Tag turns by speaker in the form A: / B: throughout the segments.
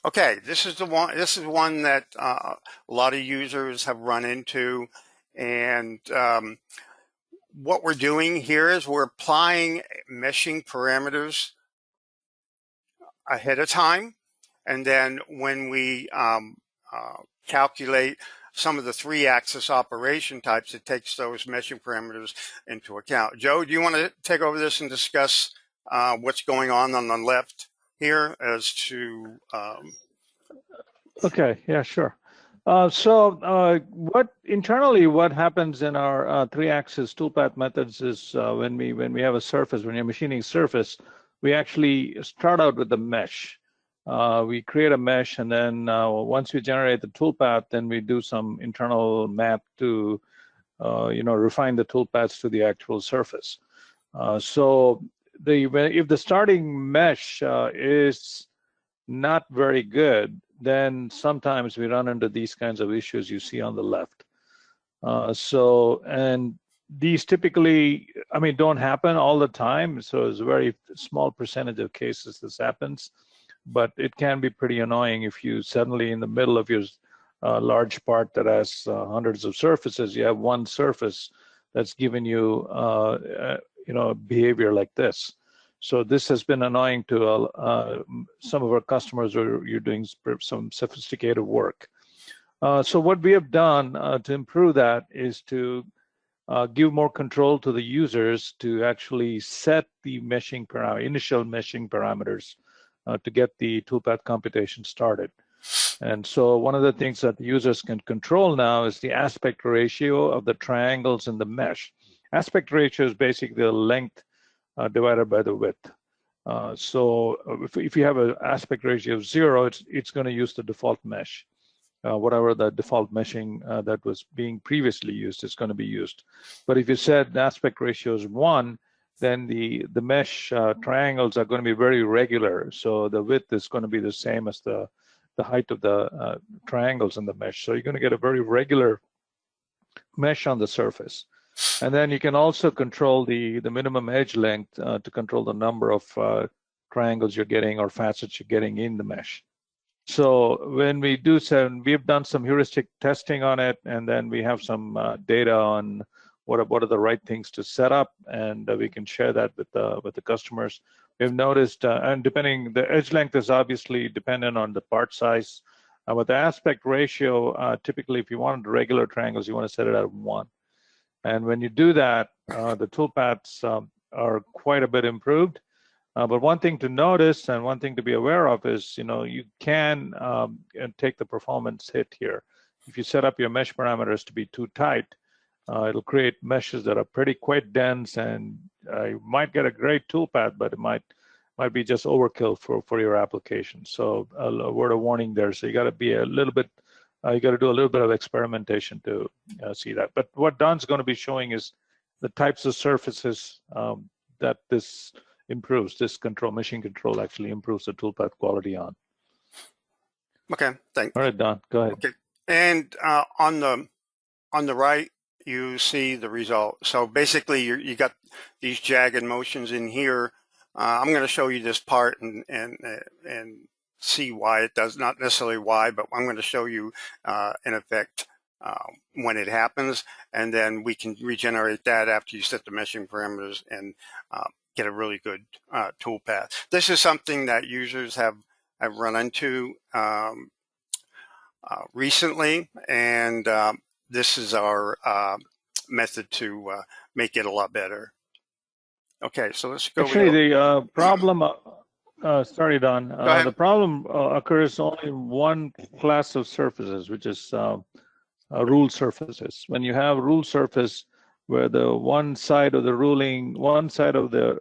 A: Okay, this is the one. This is one that a lot of users have run into, and what we're doing here is we're applying meshing parameters ahead of time, and then when we calculate some of the three-axis operation types, it takes those meshing parameters into account. Joe, do you want to take over this and discuss what's going on the left here as to
B: Okay, yeah, sure. What internally what happens in our three-axis toolpath methods is when we have a surface, when you're machining surface, we actually start out with the mesh. We create a mesh, and then once we generate the toolpath, then we do some internal map to refine the toolpaths to the actual surface. If the starting mesh is not very good, then sometimes we run into these kinds of issues you see on the left. And these typically, I mean, don't happen all the time. So it's a very small percentage of cases this happens, but it can be pretty annoying if you suddenly in the middle of your large part that has hundreds of surfaces, you have one surface that's giving you, behavior like this. So this has been annoying to some of our customers where you're doing some sophisticated work. So what we have done to improve that is to give more control to the users to actually set the initial meshing parameters to get the toolpath computation started. And so one of the things that the users can control now is the aspect ratio of the triangles in the mesh. Aspect ratio is basically the length divided by the width. So if you have an aspect ratio of 0, it's going to use the default mesh. Whatever the default meshing that was being previously used is going to be used. But if you set the aspect ratio is 1, then the mesh triangles are going to be very regular. So the width is going to be the same as the height of the triangles in the mesh. So you're going to get a very regular mesh on the surface. And then you can also control the minimum edge length to control the number of triangles you're getting or facets you're getting in the mesh. So when we do we've done some heuristic testing on it, and then we have some data on what are the right things to set up, and we can share that with the customers. We've noticed, and the edge length is obviously dependent on the part size. With the aspect ratio, typically if you wanted regular triangles, you want to set it at 1. And when you do that, the toolpaths are quite a bit improved. But one thing to notice and one thing to be aware of is, you can take the performance hit here. If you set up your mesh parameters to be too tight, it'll create meshes that are quite dense, and you might get a great toolpath, but it might be just overkill for your application. So a word of warning there. So you got to be a little bit. You got to do a little bit of experimentation to see that. But what Don's going to be showing is the types of surfaces that this improves. This machine control actually improves the toolpath quality on.
A: Okay, thanks.
B: All right, Don, go ahead.
A: Okay, and on the right, you see the result. So basically, you got these jagged motions in here. I'm going to show you this part and see why it does, not necessarily why, but I'm going to show you in effect when it happens, and then we can regenerate that after you set the meshing parameters and get a really good toolpath. This is something that users have run into recently, and this is our method to make it a lot better. Okay, so let's go.
B: Actually, the problem, sorry, Don, the problem occurs only in one class of surfaces, which is rule surfaces. When you have rule surface where the one side of the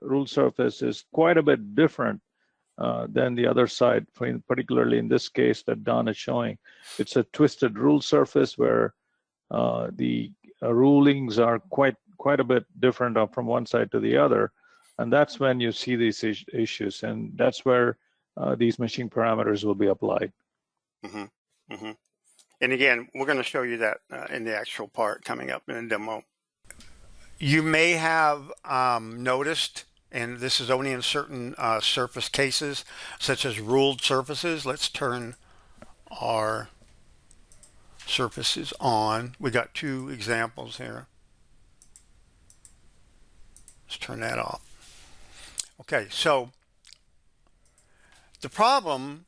B: rule surface is quite a bit different than the other side, particularly in this case that Don is showing. It's a twisted rule surface where the rulings are quite a bit different from one side to the other, and that's when you see these issues, and that's where these machine parameters will be applied.
A: Mm-hmm. Mm-hmm. And again, we're going to show you that in the actual part coming up in a demo. You may have noticed and this is only in certain surface cases, such as ruled surfaces. Let's turn our surfaces on. We got two examples here. Let's turn that off. Okay, so the problem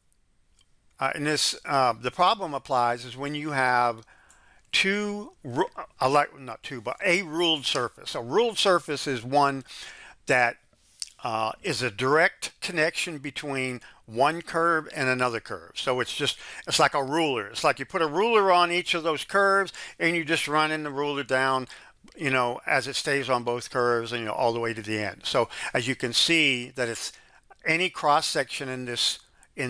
A: the problem applies is when you have not two, but a ruled surface. A ruled surface is one that is a direct connection between one curve and another curve. So it's like a ruler. It's like you put a ruler on each of those curves and you just run in the ruler down, as it stays on both curves and, all the way to the end. So as you can see that it's any cross section in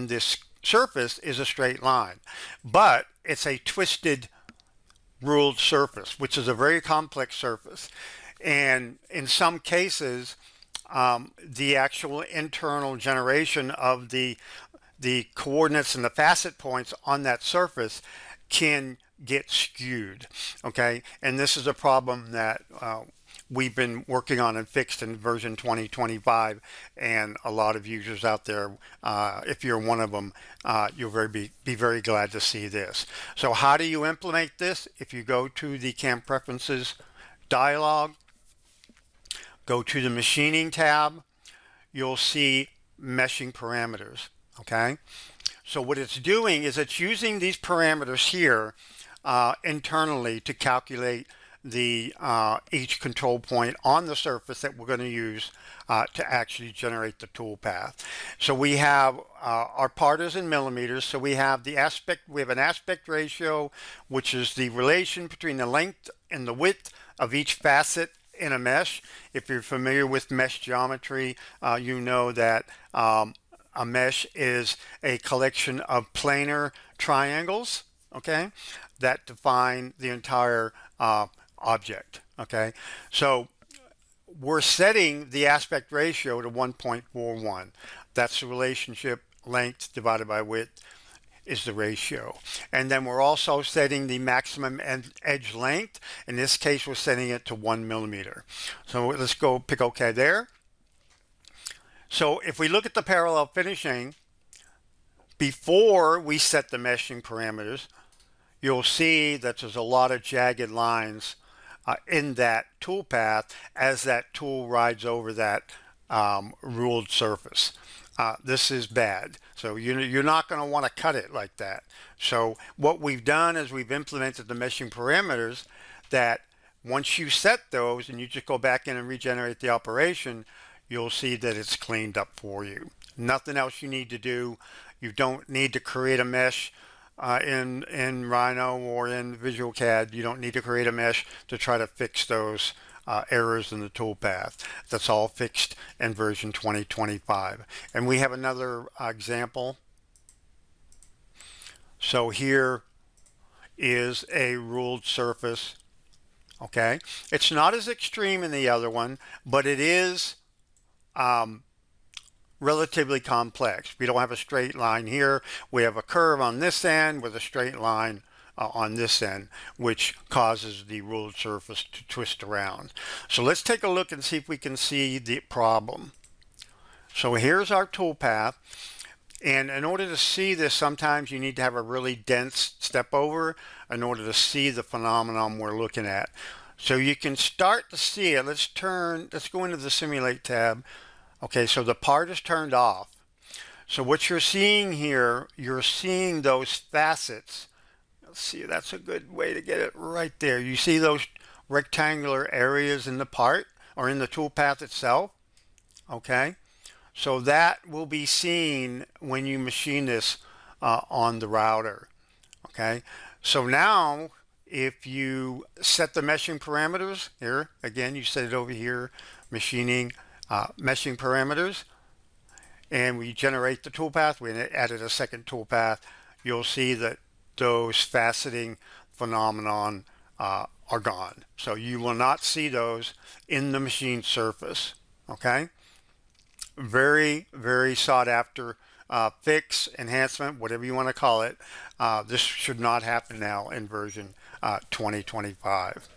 A: this surface is a straight line, but it's a twisted ruled surface, which is a very complex surface. And in some cases, the actual internal generation of the coordinates and the facet points on that surface can get skewed. Okay, and this is a problem that we've been working on and fixed in version 2025, and a lot of users out there, if you're one of them, you'll be very glad to see this. So how do you implement this? If you go to the CAM Preferences dialog, go to the Machining tab, you'll see Meshing Parameters, okay? So what it's doing is it's using these parameters here internally to calculate the each control point on the surface that we're going to use to actually generate the tool path. So we have our part is in millimeters. So we have an aspect ratio, which is the relation between the length and the width of each facet in a mesh. If you're familiar with mesh geometry, you know that a mesh is a collection of planar triangles, okay, that define the entire object. Okay, so we're setting the aspect ratio to 1.41. That's the relationship. Length divided by width is the ratio. And then we're also setting the maximum edge length. In this case, we're setting it to 1 millimeter. So let's go pick OK there. So if we look at the parallel finishing, before we set the meshing parameters, you'll see that there's a lot of jagged lines in that tool path as that tool rides over that ruled surface. This is bad. So you're not going to want to cut it like that. So what we've done is we've implemented the meshing parameters that once you set those and you just go back in and regenerate the operation, you'll see that it's cleaned up for you. Nothing else you need to do. You don't need to create a mesh in Rhino or in Visual CAD. You don't need to create a mesh to try to fix those errors in the toolpath. That's all fixed in version 2025. And we have another example. So here is a ruled surface. Okay, it's not as extreme in the other one, but it is relatively complex. We don't have a straight line here. We have a curve on this end with a straight line on this end, which causes the ruled surface to twist around. So let's take a look and see if we can see the problem. So here's our toolpath. And in order to see this, sometimes you need to have a really dense step over in order to see the phenomenon we're looking at. So you can start to see it. Let's go into the Simulate tab. Okay, so the part is turned off. So what you're seeing here, you're seeing those facets. Let's see, that's a good way to get it right there. You see those rectangular areas in the part or in the toolpath itself. Okay, so that will be seen when you machine this on the router. Okay, so now if you set the meshing parameters here, again, you set it over here, meshing parameters, and we generate the toolpath. We added a second toolpath. You'll see that those faceting phenomenon are gone. So you will not see those in the machine surface. Okay, very, very sought after fix, enhancement, whatever you want to call it. This should not happen now in version 2025.